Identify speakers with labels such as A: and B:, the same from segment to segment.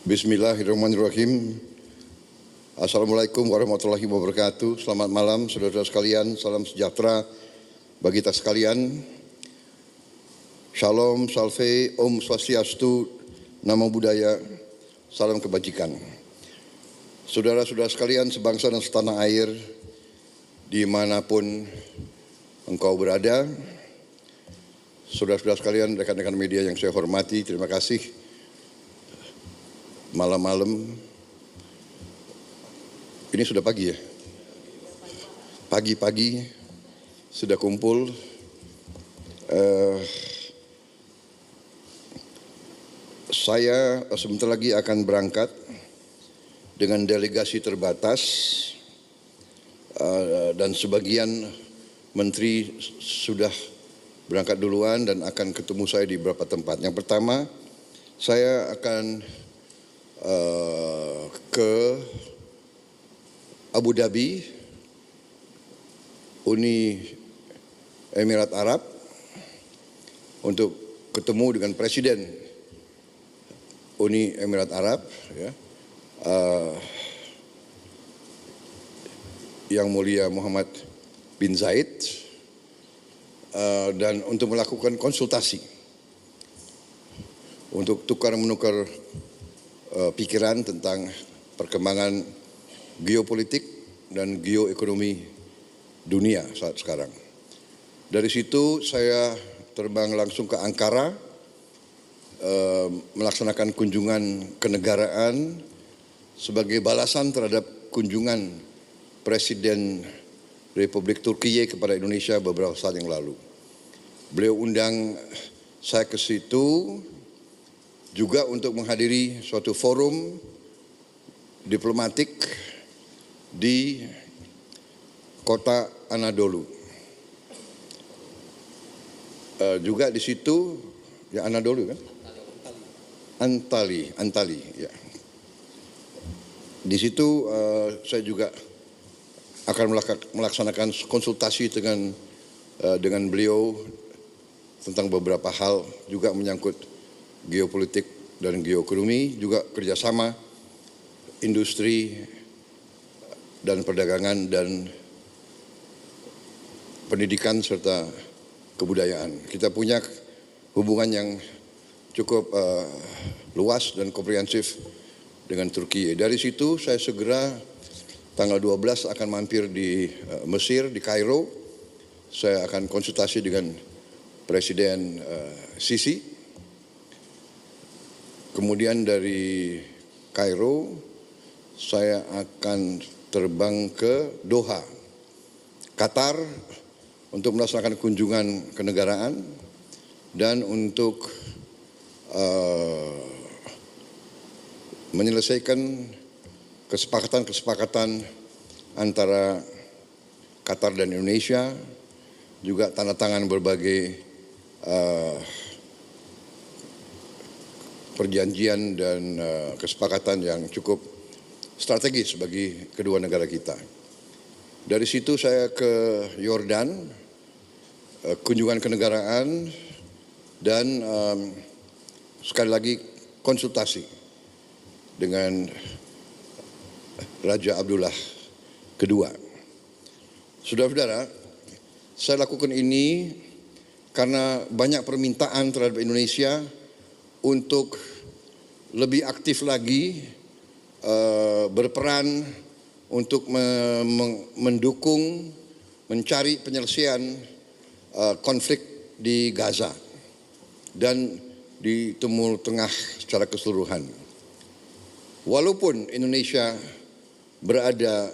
A: Bismillahirrahmanirrahim. Assalamualaikum warahmatullahi wabarakatuh. Selamat malam saudara-saudara sekalian. Salam sejahtera bagi kita sekalian. Shalom, salve, Om Swastiastu, Namo Buddhaya, salam kebajikan. Saudara-saudara sekalian sebangsa dan setanah air, dimanapun engkau berada, saudara-saudara sekalian, rekan-rekan media yang saya hormati, terima kasih. Malam-malam, ini sudah pagi ya? Pagi-pagi sudah kumpul. Saya sebentar lagi akan berangkat dengan delegasi terbatas dan sebagian menteri sudah berangkat duluan dan akan ketemu saya di beberapa tempat. Yang pertama, saya akan ke Abu Dhabi, Uni Emirat Arab, untuk ketemu dengan Presiden Uni Emirat Arab, ya, Yang Mulia Muhammad bin Zayed, dan untuk melakukan konsultasi, untuk tukar-menukar pikiran tentang perkembangan geopolitik dan geoekonomi dunia saat sekarang. Dari situ saya terbang langsung ke Ankara, melaksanakan kunjungan kenegaraan sebagai balasan terhadap kunjungan Presiden Republik Turkiye kepada Indonesia beberapa saat yang lalu. Beliau undang saya ke situ juga untuk menghadiri suatu forum diplomatik di kota Anadolu. Juga di situ, ya Anadolu kan? Antali, ya. Di situ saya juga akan melaksanakan konsultasi dengan beliau tentang beberapa hal juga menyangkut geopolitik dan geoekonomi, juga kerjasama industri dan perdagangan dan pendidikan serta kebudayaan. Kita punya hubungan yang cukup luas dan komprehensif dengan Turki. Dari situ saya segera tanggal 12 akan mampir di Mesir, di Kairo. Saya akan konsultasi dengan Presiden Sisi. Kemudian dari Kairo saya akan terbang ke Doha, Qatar, untuk melaksanakan kunjungan kenegaraan dan untuk menyelesaikan kesepakatan antara Qatar dan Indonesia, juga tanda tangan berbagai perjanjian dan kesepakatan yang cukup strategis bagi kedua negara kita. Dari situ saya ke Yordan, kunjungan kenegaraan dan sekali lagi konsultasi dengan Raja Abdullah II. Saudara-saudara, saya lakukan ini karena banyak permintaan terhadap Indonesia untuk lebih aktif lagi berperan untuk mendukung mencari penyelesaian konflik di Gaza dan di Timur Tengah secara keseluruhan. Walaupun Indonesia berada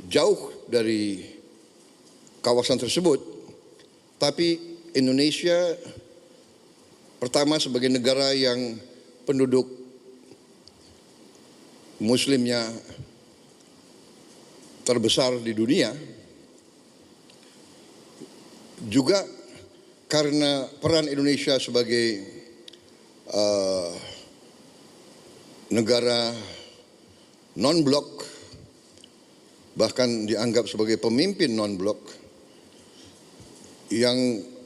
A: jauh dari kawasan tersebut, tapi Indonesia pertama sebagai negara yang penduduk muslimnya terbesar di dunia, juga karena peran Indonesia sebagai negara non-blok, bahkan dianggap sebagai pemimpin non-blok yang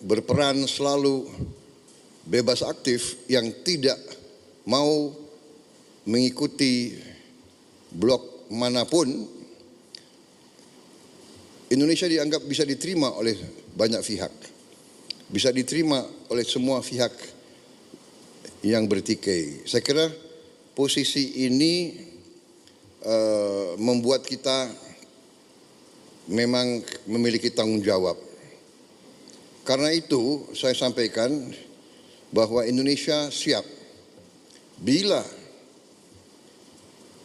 A: berperan selalu bebas aktif, yang tidak mau mengikuti blok manapun, Indonesia dianggap bisa diterima oleh banyak pihak, bisa diterima oleh semua pihak yang bertikai. Saya kira posisi ini membuat kita memang memiliki tanggung jawab. Karena itu saya sampaikan bahwa Indonesia siap bila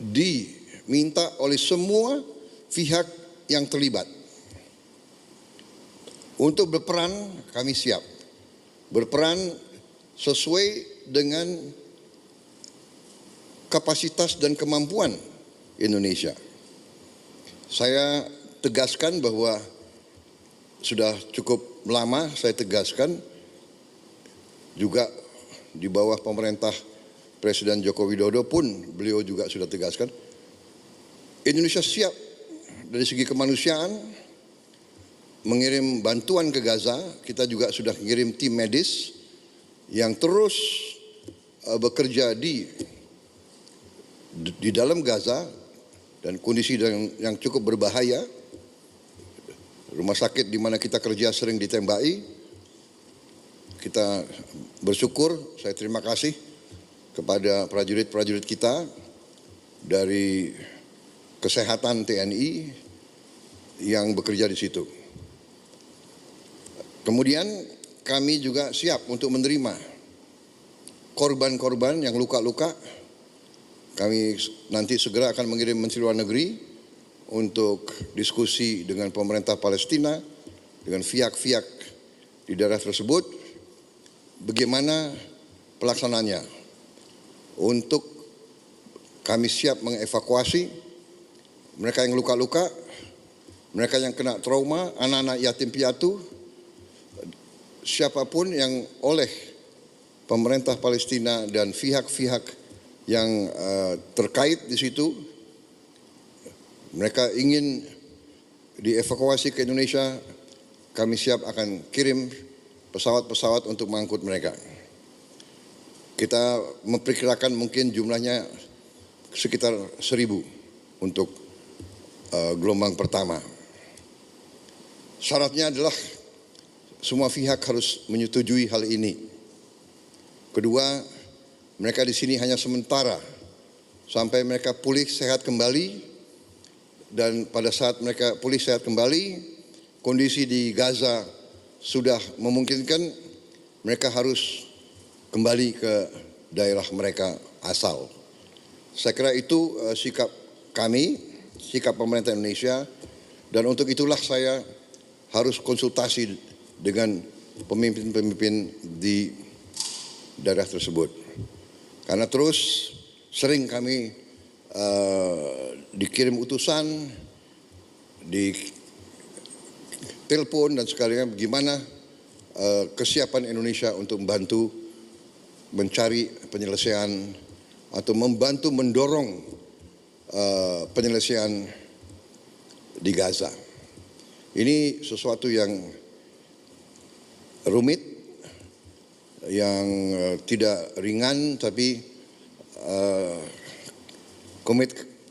A: diminta oleh semua pihak yang terlibat untuk berperan. Kami siap berperan sesuai dengan kapasitas dan kemampuan Indonesia. Saya tegaskan bahwa sudah cukup lama saya tegaskan, juga di bawah pemerintah Presiden Joko Widodo pun beliau juga sudah tegaskan, Indonesia siap dari segi kemanusiaan mengirim bantuan ke Gaza. Kita juga sudah mengirim tim medis yang terus bekerja di dalam Gaza dan kondisi yang cukup berbahaya. Rumah sakit di mana kita kerja sering ditembaki. Kita bersyukur, saya terima kasih kepada prajurit-prajurit kita dari kesehatan TNI yang bekerja di situ. Kemudian kami juga siap untuk menerima korban-korban yang luka-luka. Kami nanti segera akan mengirim Menteri Luar Negeri untuk diskusi dengan pemerintah Palestina, dengan pihak-pihak di daerah tersebut, bagaimana pelaksanaannya. Untuk kami siap mengevakuasi mereka yang luka-luka, mereka yang kena trauma, anak-anak yatim piatu, siapapun yang oleh pemerintah Palestina dan pihak-pihak yang terkait di situ, mereka ingin dievakuasi ke Indonesia, kami siap akan kirim pesawat-pesawat untuk mengangkut mereka. Kita memperkirakan mungkin jumlahnya sekitar 1.000 untuk gelombang pertama. Syaratnya adalah semua pihak harus menyetujui hal ini. Kedua, mereka di sini hanya sementara sampai mereka pulih sehat kembali. Dan pada saat mereka pulih sehat kembali, kondisi di Gaza sudah memungkinkan, mereka harus kembali ke daerah mereka asal. Saya kira itu sikap kami, sikap pemerintah Indonesia, dan untuk itulah saya harus konsultasi dengan pemimpin-pemimpin di daerah tersebut. Karena terus sering kami dikirim utusan, di telepon dan sekalian bagaimana kesiapan Indonesia untuk membantu mencari penyelesaian atau membantu mendorong penyelesaian di Gaza. Ini sesuatu yang rumit, yang tidak ringan, tapi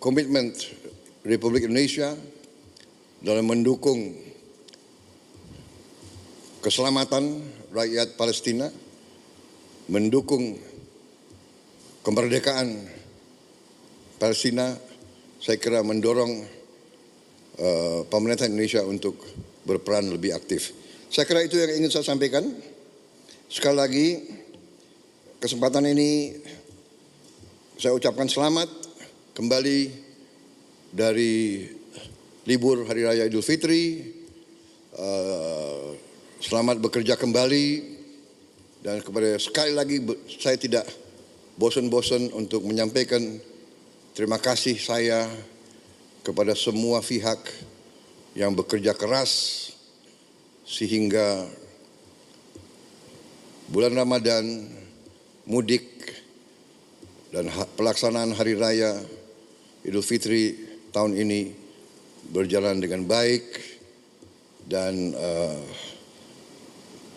A: komitmen Republik Indonesia dalam mendukung keselamatan rakyat Palestina, mendukung kemerdekaan Palestina, saya kira mendorong pemerintah Indonesia untuk berperan lebih aktif. Saya kira itu yang ingin saya sampaikan. Sekali lagi, kesempatan ini saya ucapkan selamat kembali dari libur Hari Raya Idul Fitri. Selamat bekerja kembali, dan sekali lagi saya tidak bosan-bosan untuk menyampaikan terima kasih saya kepada semua pihak yang bekerja keras sehingga bulan Ramadan, mudik, dan pelaksanaan Hari Raya Idul Fitri tahun ini berjalan dengan baik dan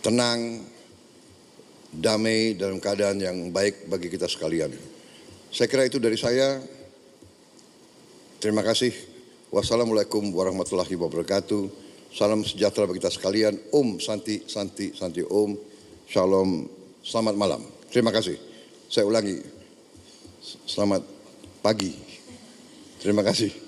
A: tenang, damai, dalam keadaan yang baik bagi kita sekalian. Saya kira itu dari saya. Terima kasih. Wassalamualaikum warahmatullahi wabarakatuh. Salam sejahtera bagi kita sekalian. Om Santi, Santi, Santi Om. Shalom. Selamat malam. Terima kasih. Saya ulangi. Selamat pagi. Terima kasih.